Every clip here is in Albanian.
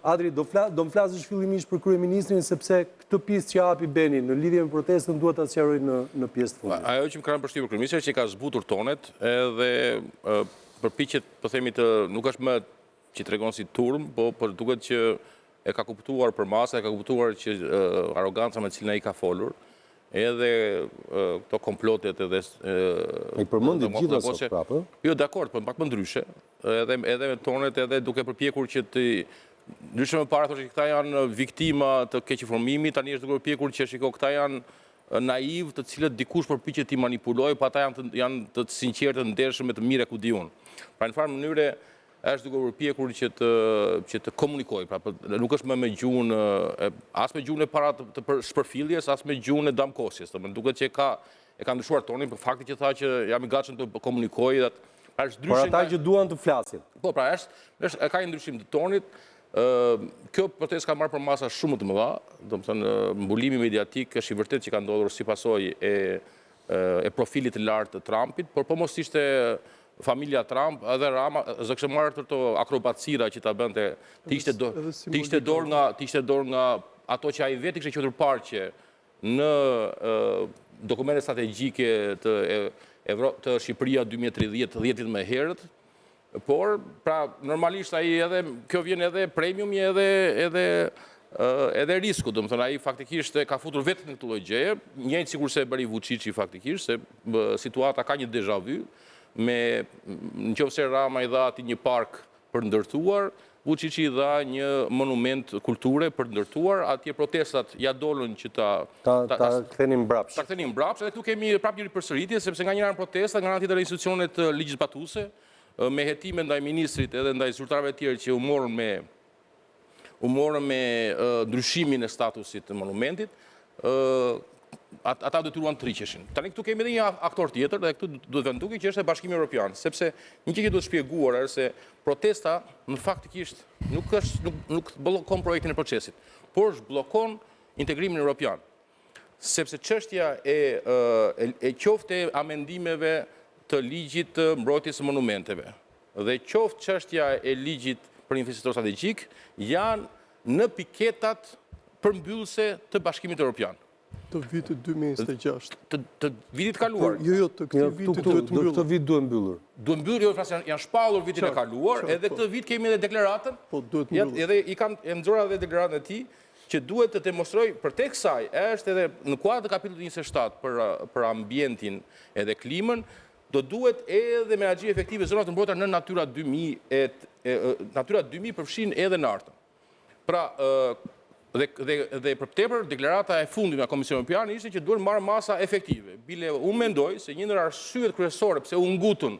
Adri, do më flasësh fillimisht për kryeministrin sepse këtë pjesë që hapi Beni në lidhje me protestën duhet ta sqaroj në pjesë të fundit. Ajo që më kanë përshtypur kryeministri që ka zbutur tonet edhe përpiqet, po themi nuk është më që tregon si turm, por duket që e ka kuptuar për masa, e ka kuptuar që arroganca me cilën ai ka folur, edhe këto komplotet edhe i përmendi gjitha sot prapë. Jo, dakord, po pak më ndryshe, edhe me tonet edhe duke përpjekur që të ndryshe më para thoshte që këta janë viktima të keqinformimit, tani është duke përpjekur që shiko këta janë naiv, të cilët dikush përpiqet t'i manipulojë, pa ata janë të sinqertë, të ndershëm e të mirë ku di unë. Pra në farë mënyre është duke përpjekur që të komunikojë, pra nuk është më me gjuhën as me gjuhën e para të shpërfilljes, as me gjuhën e damkosjes. Duket që e ka ndryshuar tonin për faktin që tha që jam i gatshëm të komunikoj. Por ata që duan të flasin. Po, pra ka një ndryshim të tonit. Kjo protestë ka marrë për masa shumë të mëdha, do të thënë mbulimi mediatik është i vërtet që ka ndodhur si pasojë e profilit të lartë të Trumpit, por po mos ishte familja Trump, edhe Rama, zë kështë marrë të akrobacira që ta bënte, të ishte dorë nga ato që ai vetë kishte qetur parqe në dokumente strategjike të Shqipëria 2030, 10 vjet më herët. Por, pra, normalisht ai edhe, kjo vjen edhe premiumi edhe risku, do më thënë, ai faktikisht ka futur vetë në këtë lloj gjëje, njëjtë sikur se bëri Vučići faktikisht, se situata ka një déjà vu, nëse Rama i dha atij një park për ndërtuar, Vučići i dha një monument kulture për ndërtuar, atje protestat ja dolën që ta kthenin mbrapsht. Ta kthenin mbrapsht, edhe këtu kemi prapë një ripërsëritje, sepse nga njëra protesta, nga ana tjetër institucionet ligjzbatuese, me hetime ndaj ministrit edhe ndaj zyrtarëve të tjerë që u morën me ndryshimin e statusit të monumentit, ata detyruan të rriqeshin. Tani këtu kemi edhe një aktor tjetër, dhe këtu duhet venduki që është e Bashkimi Evropian, sepse një që duhet shpjeguar është se protesta në faktikisht nuk bllokon projektin e procesit, por zhbllokon integrimin evropian. Sepse çështja e qoftë e amendimeve të ligjit të mbrojtjes së monumenteve dhe qoftë çështja e ligjit për investitor strategjik janë në piketat përmbyllëse të Bashkimit Evropian. Të vitit 2026. Të vitit kaluar. Jo, të këtij viti duhet mbyllur. Këtë vit duhet mbyllur. Duhet mbyllur, jo, janë shpallur vitin e kaluar, edhe këtë vit kemi edhe deklaratën. Po duhet mbyllur. Edhe i kam nxorë edhe deklaratën e tij që duhet të demonstroj për tek kësaj, është edhe në kuadër të kapitullit 27 për ambientin edhe klimën, do duhet edhe menaxhi efektive zonat të mbrojtura në Natura 2000, Natura 2000 përfshin edhe nartën. Pra, dhe për tepër deklarata e fundit nga Komisioni Evropian ishte që duhet marrë masa efektive. Bile unë mendoj se një ndër arsyet kryesore pse u ngutën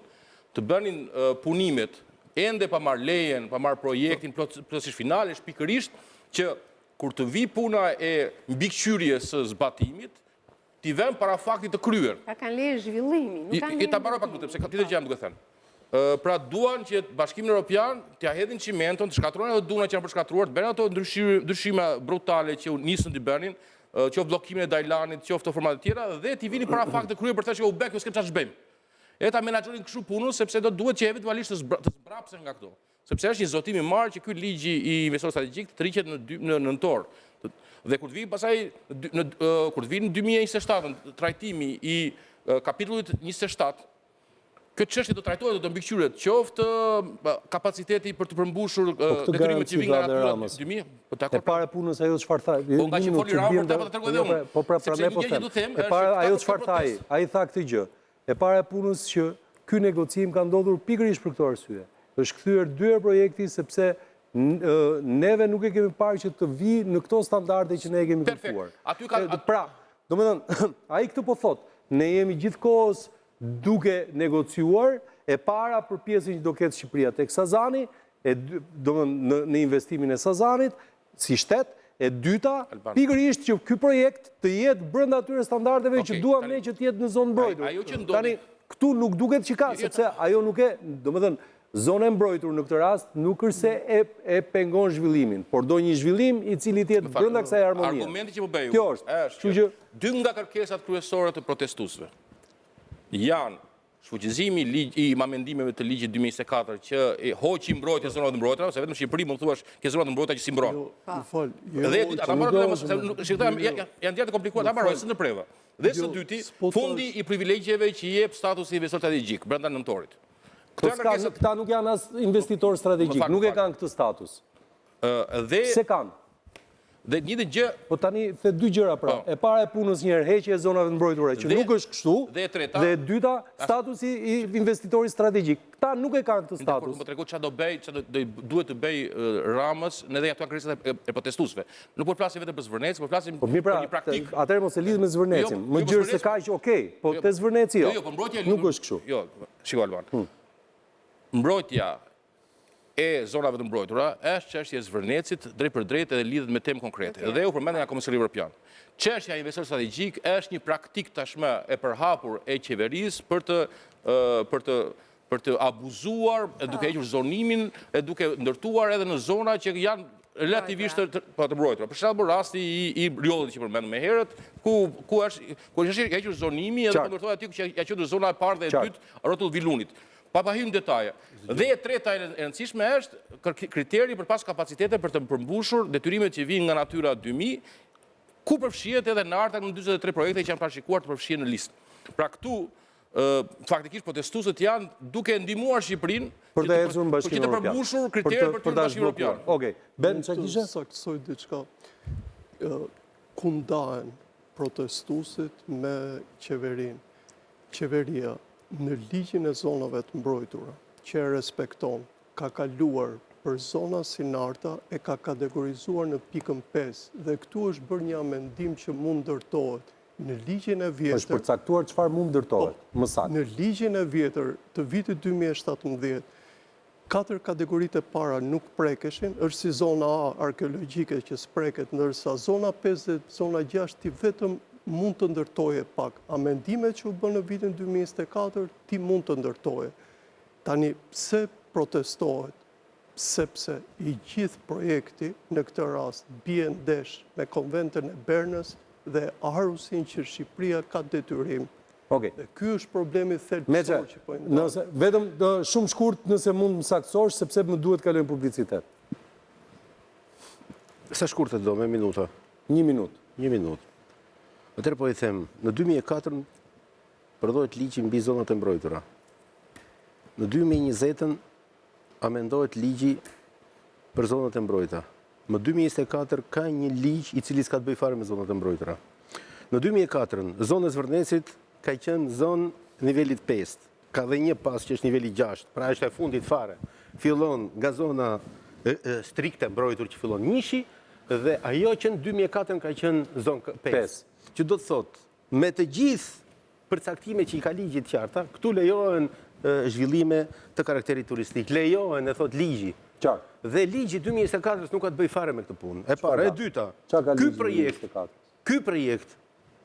të bënin punimet ende pa marrë lejen, pa marrë projektin plotësisht final, është pikërisht që kur të vi puna e mbikëqyrjes së zbatimit, t'i vëmë para faktit të kryer. Ka kanë leje zhvillimi, ta mbaroj pak lutem, se tjetër që jam duke thënë. Pra duan që Bashkimin Evropian t'ia hedhin çimenton, të shkatrojnë ato duna që janë përshkatruar, të bëjnë ato ndryshime brutale që nisën të bënin, qoftë bllokimin e Dajlanit, qoftë format të tjera, dhe t'i vini para faktit të kryer për të që u bë kjo s'kem çfarë bëjmë. E ta menaxhonin kështu punën sepse do duhet që eventualisht të zbrapsen nga këto. Sepse është një zotim i marrë që ky ligji i investorit strategjik të riqet në nëntor. Dhe kur të vi pasaj, kur të vi në 2027, trajtimi i kapitullit 27, këtë çështje do trajtohet, do të mbikëqyret qoftë kapaciteti për të përmbushur detyrimet që vijnë nga Natura 2000. E para punës ajo çfarë tha? Po nga që foli Rama, ta tregoj edhe unë. Po pra ne po them. E para ajo çfarë tha ai? Ai tha këtë gjë. E para e punës që ky negocim ka ndodhur pikërisht për këtë arsye. Është kthyer dyer projekti sepse neve nuk e kemi parë që të vi në këto standarde që ne e kemi kërkuar. Pra, domethënë, ai këtë po thot, ne jemi gjithkohës duke negociuar e para për pjesën që do ketë Shqipëria tek Sazani, domethënë në investimin e Sazanit si shtet, e dyta, pikërisht që ky projekt të jetë brenda atyre standardeve që duam ne që të jetë në zonë mbrojtur. Tani këtu nuk duket që ka, sepse ajo nuk e, domethënë, zona e mbrojtur në këtë rast nuk është se e pengon zhvillimin, por do një zhvillim i cili të jetë brenda kësaj harmonie. Argumenti që po bëj Kjo është. Dy nga kërkesat kryesore të protestuesve janë shfuqizimi i amendimeve të ligjit 2024 që hoqi mbrojtje zonave të mbrojtura, se vetëm Shqipëri mund të thuash ke zonat të mbrojtura që si mbrohen. Janë gjëra të komplikuara, ta mbaroj së ndërpreva. Dhe së dyti, fundi i privilegjeve që jep statusi investor strategjik brenda nëntorit. Këta nuk janë as investitor strategjik, nuk e kanë këtë status. Se kanë? Dhe një dhe gjë... Po tani, the dy gjëra pra. E para e punës njërë, heqje e zonave të mbrojtura, që nuk është kështu, dhe dyta, statusi i investitorit strategjik. Këta nuk e kanë këtë status. Më tregu që duhet të bëj Ramës në dhe ato kërkesat e protestusve. Nuk po flasim vetëm për Zvërnec, po flasim për një praktik. Atëherë mos e lidh me Zvërnecin. Më gjërë se kaq, okej, po te Zvërneci jo. Nuk është kështu. Jo, shiko Alban. Mbrojtja e zonave të mbrojtura është çështja e Zvërnecit drejt për drejt edhe lidhet me temë konkrete. Dhe u përmendën nga Komisioni Evropian. Çështja e investitorit strategjik është një praktik tashmë e përhapur e qeverisë për të abuzuar, duke hequr zonimin, duke ndërtuar edhe në zona që janë relativisht të mbrojtura. Për shembull rasti i Riollit që përmendëm më herët, ku është hequr zonimi edhe po ndërtohet aty ku ja quhet zona e parë dhe e dytë rrotull Vilunit. Pa hyrë në detaje. Dhe e treta e rëndësishme është kriteri për pas kapacitete për të përmbushur detyrimet që vijnë nga Natyra 2000, ku përfshihet edhe në arta në 43 projekte që janë parashikuar të përfshihen në listë. Pra këtu, faktikisht protestuesët janë duke ndihmuar Shqipërinë për të ecur në Bashkimin Evropian. Për të përmbushur kriteret për të Bashkimin Evropian. Okej. Ben çfarë kishe? Saktësoj diçka. Ku ndahen protestuesit me qeverinë? Qeveria në ligjin e zonave të mbrojtura, që e respekton, ka kaluar për zona si narta e ka kategorizuar në pikën 5 dhe këtu është bërë një amendim që mund ndërtohet në ligjin e vjetër. Është përcaktuar çfarë mund ndërtohet, më saktë. Në ligjin e vjetër të vitit 2017, 4 kategoritë e para nuk prekeshin, është si zona A arkeologjike që spreket, ndërsa zona 5 dhe zona 6 ti vetëm mund të ndërtoje pak. Amendimet që u bënë në vitin 2024, ti mund të ndërtoje. Tani, pse protestohet? Sepse i gjithë projekti në këtë rast bie ndesh me konventën e Bernës dhe arusin që Shqipëria ka detyrim. Dhe ky është problemi thelbësor që po ndodh. Vetëm shumë shkurt nëse mund më saktësosh, sepse më duhet kalojmë publicitet. Sa shkurt e do, me minuta? 1 minutë. 1 minutë. Atërë po i them, në 2004 përdohet ligji mbi zonat e mbrojtura. Në 2020 amendohet ligji për zonat e mbrojtura. Në 2024 ka një ligj i cili s'ka të bëj fare me zonat e mbrojtura. Në 2004 zona e Zvërnecit ka qenë zonë nivelit 5. Ka dhe një pas që është nivelit 6, pra është e fundit fare. Fillon nga zona strikte mbrojtur që fillon Nishi dhe ajo që në 2004 ka qenë zonë 5. Që do të thotë, me të gjithë përcaktime që i ka ligjit qarta, këtu lejohen zhvillime të karakterit turistik, lejohen, e thot ligji. Dhe ligji 2024 nuk ka të bëj fare me këtë punë. E para, e dyta, ky projekt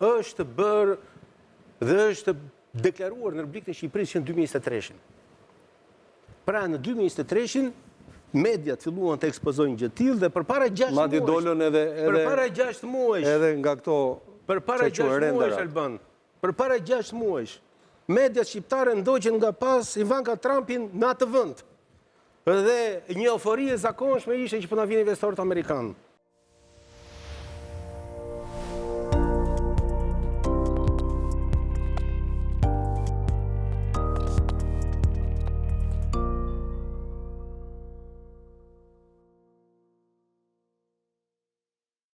është bërë dhe është deklaruar në Republikën e Shqipërisë që në 2023. Pra në 2023 mediat filluan të ekspozojnë gjë të tillë dhe përpara 6 muajsh. Edhe nga këto përpara 6 muajsh Alban. Përpara 6 muajsh. Mediat shqiptare ndoqën nga pas Ivanka Trumpin në atë vend. Dhe një ofori e zakonshme ishte që po na vjen investorët amerikanë.